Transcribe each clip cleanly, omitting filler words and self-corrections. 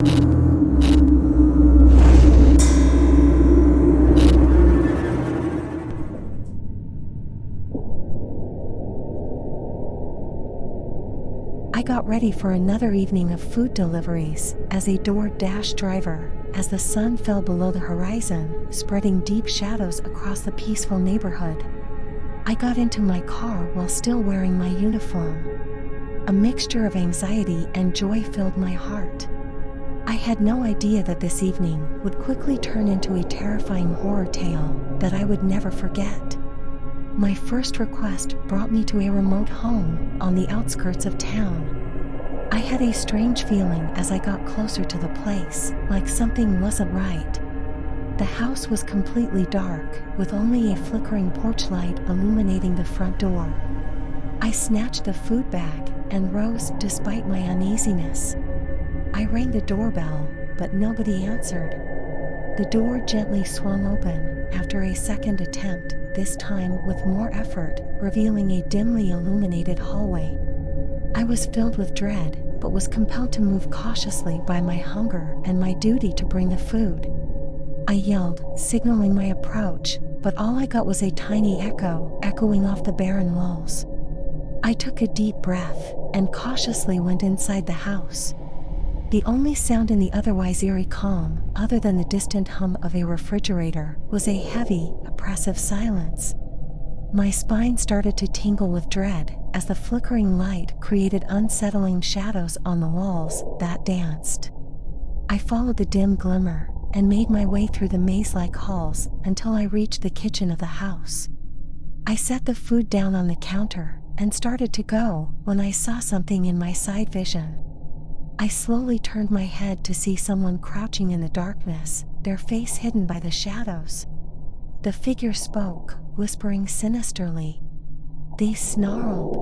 I got ready for another evening of food deliveries as a DoorDash driver, as the sun fell below the horizon, spreading deep shadows across the peaceful neighborhood. I got into my car while still wearing my uniform. A mixture of anxiety and joy filled my heart. I had no idea that this evening would quickly turn into a terrifying horror tale that I would never forget. My first request brought me to a remote home on the outskirts of town. I had a strange feeling as I got closer to the place, like something wasn't right. The house was completely dark, with only a flickering porch light illuminating the front door. I snatched the food bag and rose despite my uneasiness. I rang the doorbell, but nobody answered. The door gently swung open after a second attempt, this time with more effort, revealing a dimly illuminated hallway. I was filled with dread, but was compelled to move cautiously by my hunger and my duty to bring the food. I yelled, signaling my approach, but all I got was a tiny echo, echoing off the barren walls. I took a deep breath and cautiously went inside the house. The only sound in the otherwise eerie calm, other than the distant hum of a refrigerator, was a heavy, oppressive silence. My spine started to tingle with dread as the flickering light created unsettling shadows on the walls that danced. I followed the dim glimmer and made my way through the maze-like halls until I reached the kitchen of the house. I set the food down on the counter and started to go when I saw something in my side vision. I slowly turned my head to see someone crouching in the darkness, their face hidden by the shadows. The figure spoke, whispering sinisterly. They snarled.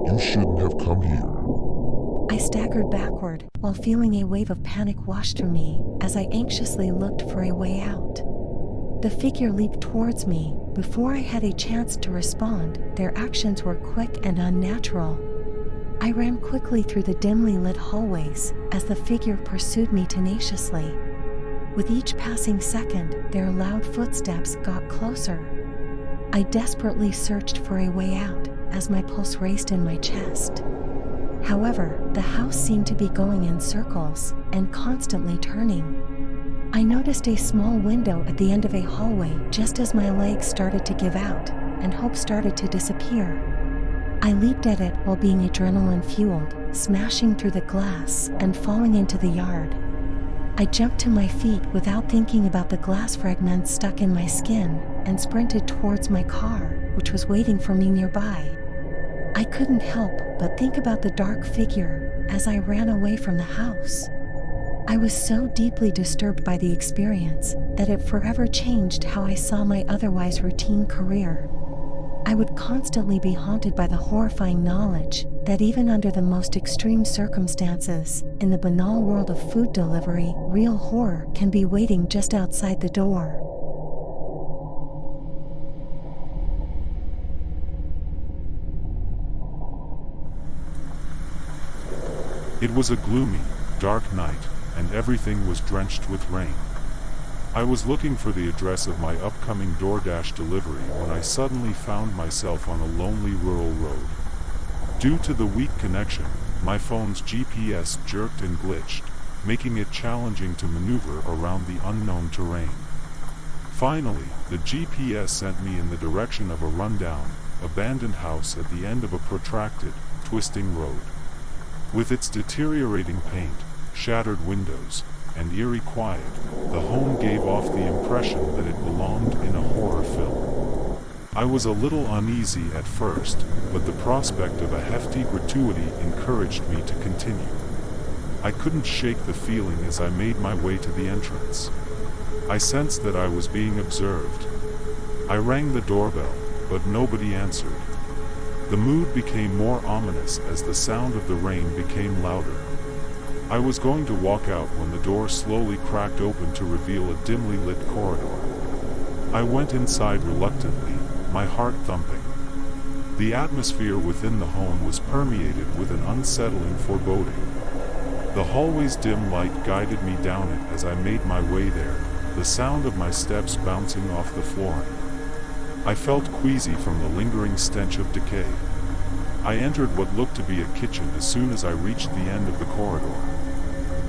"You shouldn't have come here." I staggered backward while feeling a wave of panic wash through me as I anxiously looked for a way out. The figure leaped towards me. Before I had a chance to respond, their actions were quick and unnatural. I ran quickly through the dimly lit hallways as the figure pursued me tenaciously. With each passing second, their loud footsteps got closer. I desperately searched for a way out as my pulse raced in my chest. However, the house seemed to be going in circles and constantly turning. I noticed a small window at the end of a hallway just as my legs started to give out and hope started to disappear. I leaped at it while being adrenaline-fueled, smashing through the glass and falling into the yard. I jumped to my feet without thinking about the glass fragments stuck in my skin and sprinted towards my car, which was waiting for me nearby. I couldn't help but think about the dark figure as I ran away from the house. I was so deeply disturbed by the experience that it forever changed how I saw my otherwise routine career. I would constantly be haunted by the horrifying knowledge that even under the most extreme circumstances, in the banal world of food delivery, real horror can be waiting just outside the door. It was a gloomy, dark night, and everything was drenched with rain. I was looking for the address of my upcoming DoorDash delivery when I suddenly found myself on a lonely rural road. Due to the weak connection, my phone's GPS jerked and glitched, making it challenging to maneuver around the unknown terrain. Finally, the GPS sent me in the direction of a rundown, abandoned house at the end of a protracted, twisting road. With its deteriorating paint, shattered windows, and eerie quiet, the home gave off the impression that it belonged in a horror film. I was a little uneasy at first, but the prospect of a hefty gratuity encouraged me to continue. I couldn't shake the feeling as I made my way to the entrance. I sensed that I was being observed. I rang the doorbell, but nobody answered. The mood became more ominous as the sound of the rain became louder. I was going to walk out when the door slowly cracked open to reveal a dimly lit corridor. I went inside reluctantly, my heart thumping. The atmosphere within the home was permeated with an unsettling foreboding. The hallway's dim light guided me down it as I made my way there, the sound of my steps bouncing off the flooring. I felt queasy from the lingering stench of decay. I entered what looked to be a kitchen as soon as I reached the end of the corridor.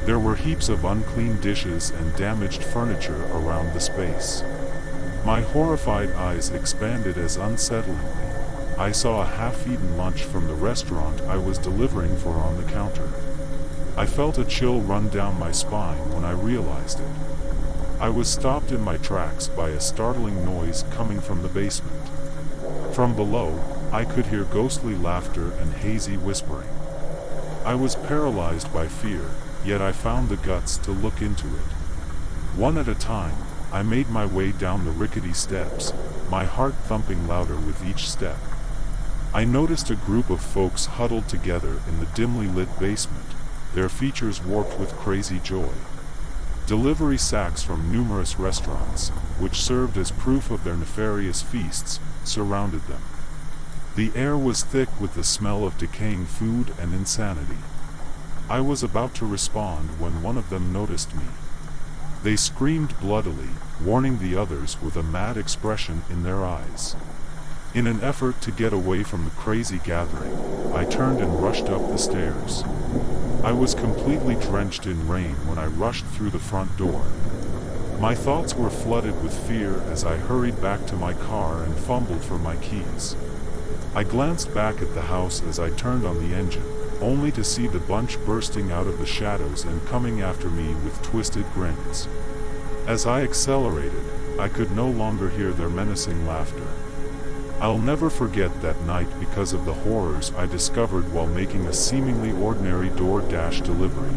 There were heaps of unclean dishes and damaged furniture around the space. My horrified eyes expanded as unsettlingly I saw a half-eaten lunch from the restaurant I was delivering for on the counter. I felt a chill run down my spine when I realized it. I was stopped in my tracks by a startling noise coming from the basement. From below, I could hear ghostly laughter and hazy whispering. I was paralyzed by fear, yet I found the guts to look into it. One at a time, I made my way down the rickety steps, my heart thumping louder with each step. I noticed a group of folks huddled together in the dimly lit basement, their features warped with crazy joy. Delivery sacks from numerous restaurants, which served as proof of their nefarious feasts, surrounded them. The air was thick with the smell of decaying food and insanity. I was about to respond when one of them noticed me. They screamed bloodily, warning the others with a mad expression in their eyes. In an effort to get away from the crazy gathering, I turned and rushed up the stairs. I was completely drenched in rain when I rushed through the front door. My thoughts were flooded with fear as I hurried back to my car and fumbled for my keys. I glanced back at the house as I turned on the engine, only to see the bunch bursting out of the shadows and coming after me with twisted grins. As I accelerated, I could no longer hear their menacing laughter. I'll never forget that night because of the horrors I discovered while making a seemingly ordinary DoorDash delivery.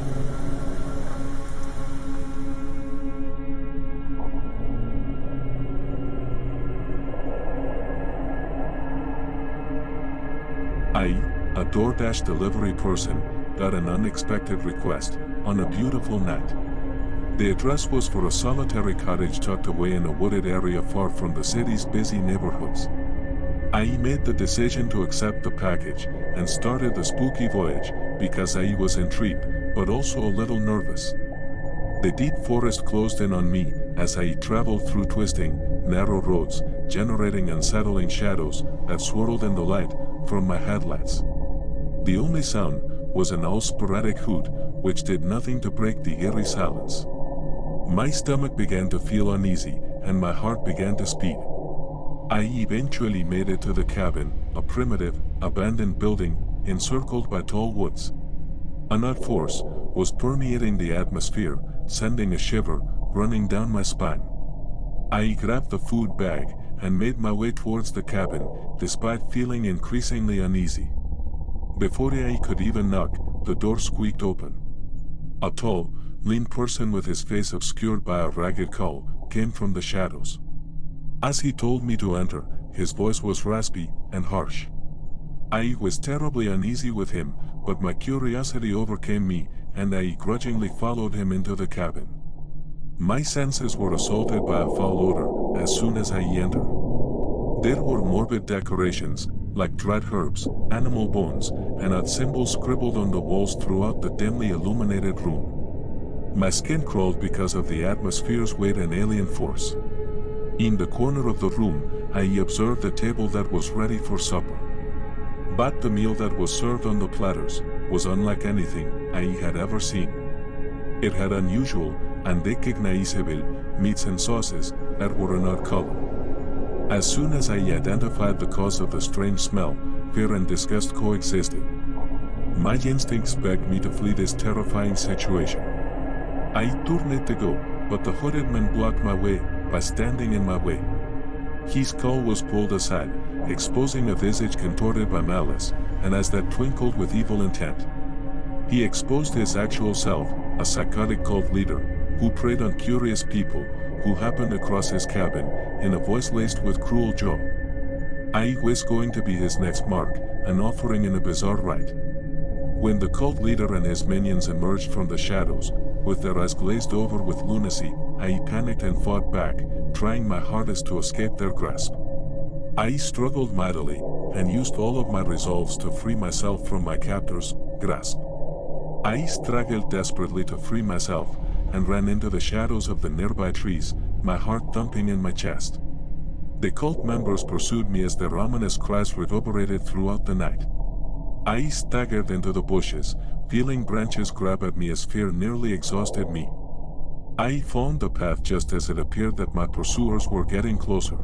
A DoorDash delivery person, got an unexpected request on a beautiful night. The address was for a solitary cottage tucked away in a wooded area far from the city's busy neighborhoods. I made the decision to accept the package and started the spooky voyage because I was intrigued, but also a little nervous. The deep forest closed in on me as I traveled through twisting, narrow roads, generating unsettling shadows that swirled in the light from my headlights. The only sound was an owl's sporadic hoot, which did nothing to break the eerie silence. My stomach began to feel uneasy, and my heart began to speed. I eventually made it to the cabin, a primitive, abandoned building, encircled by tall woods. An odd force was permeating the atmosphere, sending a shiver running down my spine. I grabbed the food bag and made my way towards the cabin, despite feeling increasingly uneasy. Before I could even knock, the door squeaked open. A tall, lean person with his face obscured by a ragged cowl came from the shadows. As he told me to enter, his voice was raspy and harsh. I was terribly uneasy with him, but my curiosity overcame me, and I grudgingly followed him into the cabin. My senses were assaulted by a foul odor as soon as I entered. There were morbid decorations, like dried herbs, animal bones, and odd symbols scribbled on the walls throughout the dimly illuminated room. My skin crawled because of the atmosphere's weight and alien force. In the corner of the room, I observed a table that was ready for supper. But the meal that was served on the platters was unlike anything I had ever seen. It had unusual, unrecognizable meats and sauces that were an odd color. As soon as I identified the cause of the strange smell, fear and disgust coexisted. My instincts begged me to flee this terrifying situation. I turned to go, but the hooded man blocked my way by standing in my way. His skull was pulled aside, exposing a visage contorted by malice, and eyes that twinkled with evil intent. He exposed his actual self, a psychotic cult leader, who preyed on curious people who happened across his cabin, in a voice laced with cruel joy. I was going to be his next mark, an offering in a bizarre rite. When the cult leader and his minions emerged from the shadows, with their eyes glazed over with lunacy, I panicked and fought back, trying my hardest to escape their grasp. I struggled mightily, and used all of my resolves to free myself from my captor's grasp. I struggled desperately to free myself, and ran into the shadows of the nearby trees, my heart thumping in my chest. The cult members pursued me as their ominous cries reverberated throughout the night. I staggered into the bushes, feeling branches grab at me as fear nearly exhausted me. I found the path just as it appeared that my pursuers were getting closer.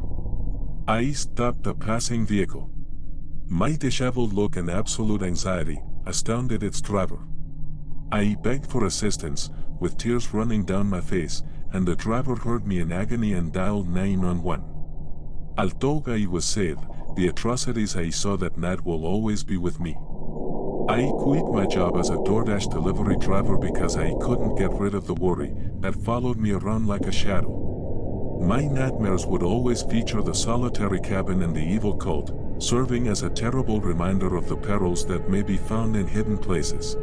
I stopped a passing vehicle. My disheveled look and absolute anxiety astounded its driver. I begged for assistance, with tears running down my face, and the driver heard me in agony and dialed 911. Although I was saved, the atrocities I saw that night will always be with me. I quit my job as a DoorDash delivery driver because I couldn't get rid of the worry that followed me around like a shadow. My nightmares would always feature the solitary cabin and the evil cult, serving as a terrible reminder of the perils that may be found in hidden places.